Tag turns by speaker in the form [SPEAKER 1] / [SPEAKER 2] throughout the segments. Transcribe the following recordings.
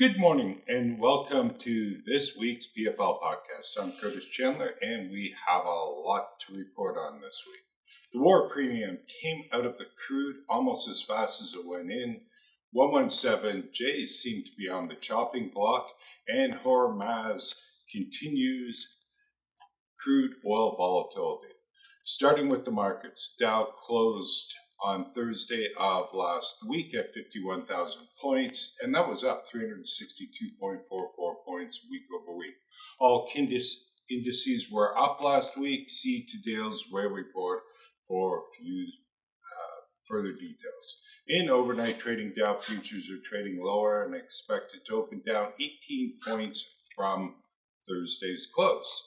[SPEAKER 1] Good morning and welcome to this week's PFL podcast. I'm Curtis Chandler and we have a lot to report on this week. The war premium came out of the crude almost as fast as it went in. 117J seem to be on the chopping block and Hormuz continues crude oil volatility. Starting with the markets, Dow closed on Thursday of last week at 51,000 points, and that was up 362.44 points week over week. All indices were up last week. See today's rail report for further details. In overnight trading, Dow futures are trading lower and expected to open down 18 points from Thursday's close.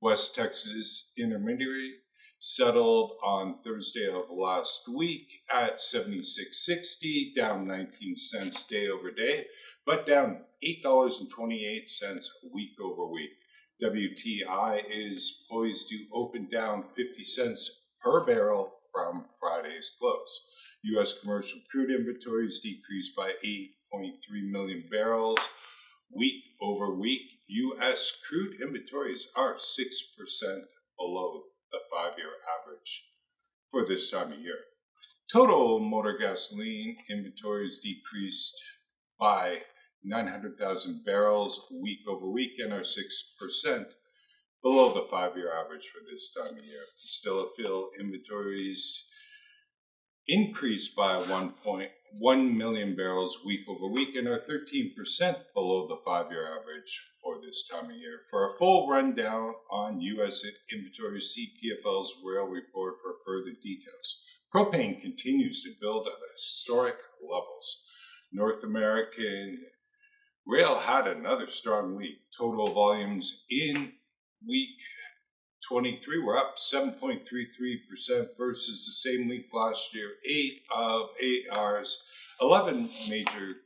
[SPEAKER 1] West Texas Intermediary settled on Thursday of last week at 76.60, down 19 cents day over day, but down $8.28 week over week. WTI is poised to open down 50 cents per barrel from Friday's close. U.S. commercial crude inventories decreased by 8.3 million barrels week over week. U.S. crude inventories are 6% below the 5-year average for this time of year. Total motor gasoline inventories decreased by 900,000 barrels week over week and are 6% below the 5-year average for this time of year. Distillate fuel inventories increased by 1.1 million barrels week over week and are 13% below the 5-year average for this time of year. For a full rundown on U.S. inventories, see PFL's rail report for further details. Propane continues to build at historic levels. North American rail had another strong week. Total volumes in week 23 were up 7.33% versus the same week last year. 8 of 8 hours, 11 major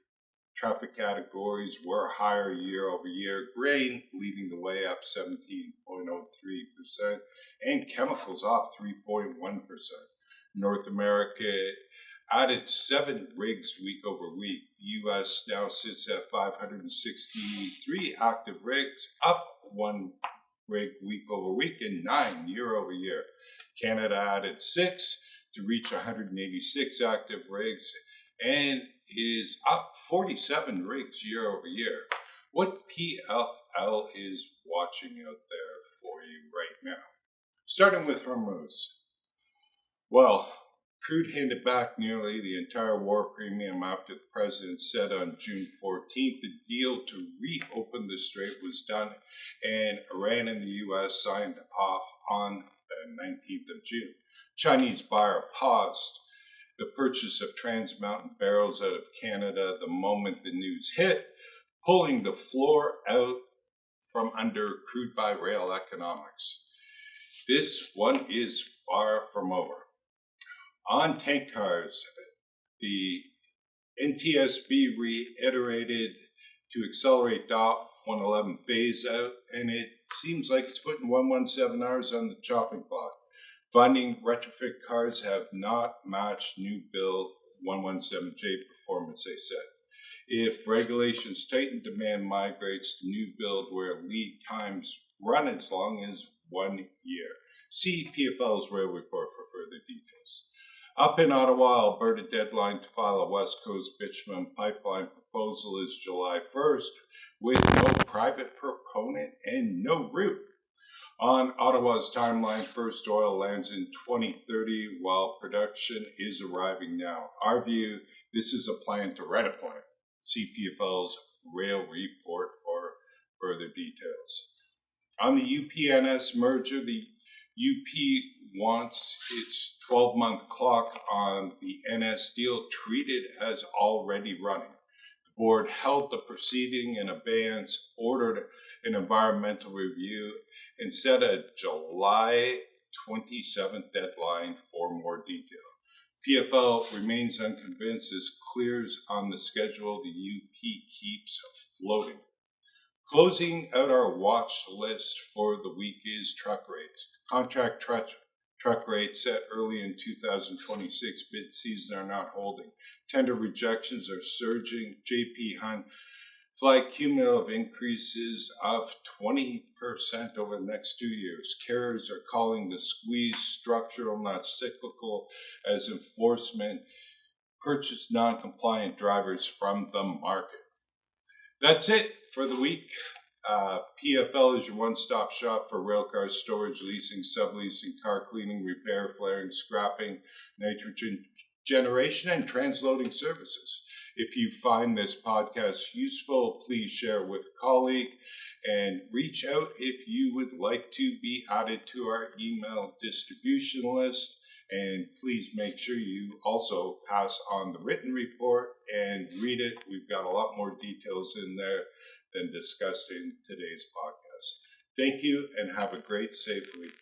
[SPEAKER 1] traffic categories were higher year over year. Grain leading the way up 17.03% and chemicals up 3.1%. North America added 7 rigs week over week. The U.S. now sits at 563 active rigs, up 1 rig week over week and 9 year over year. Canada added 6 to reach 186 active rigs and is up 47 rigs year over year. What PFL is watching out there for you right now? Starting with Hormuz. Well, crude handed back nearly the entire war premium after the president said on June 14th the deal to reopen the strait was done and Iran and the U.S. signed off on the 19th of June. Chinese buyer paused the purchase of Trans Mountain barrels out of Canada the moment the news hit, pulling the floor out from under crude by rail economics. This one is far from over. On tank cars, the NTSB reiterated to accelerate DOT 111 phase out, and it seems like it's putting 117Rs on the chopping block. Funding retrofit cars have not matched new build 117J performance, they said. If regulations tighten, demand migrates to new build where lead times run as long as 1 year. See PFL's rail report for further details. Up in Ottawa, Alberta, deadline to file a West Coast bitumen pipeline proposal is July 1st, with no private proponent and no route. On Ottawa's timeline, first oil lands in 2030, while production is arriving now. Our view, this is a plan to red a point. See PFL's rail report for further details. On the UP-NS merger, the UP wants its 12-month clock on the NS deal treated as already running. The board held the proceeding in abeyance, ordered an environmental review, and set a July 27th deadline for more detail. PFL remains unconvinced as clears on the schedule the UP keeps floating. Closing out our watch list for the week is truck rates. Contract truck rates set early in 2026 bid season are not holding. Tender rejections are surging. JP Hunt Flag cumulative increases of 20% over the next 2 years. Carriers are calling the squeeze structural, not cyclical, as enforcement purchase non-compliant drivers from the market. That's it for the week. PFL is your one-stop shop for railcar storage, leasing, subleasing, car cleaning, repair, flaring, scrapping, nitrogen generation, and transloading services. If you find this podcast useful, please share with a colleague and reach out if you would like to be added to our email distribution list. And please make sure you also pass on the written report and read it. We've got a lot more details in there than discussed in today's podcast. Thank you and have a great, safe week.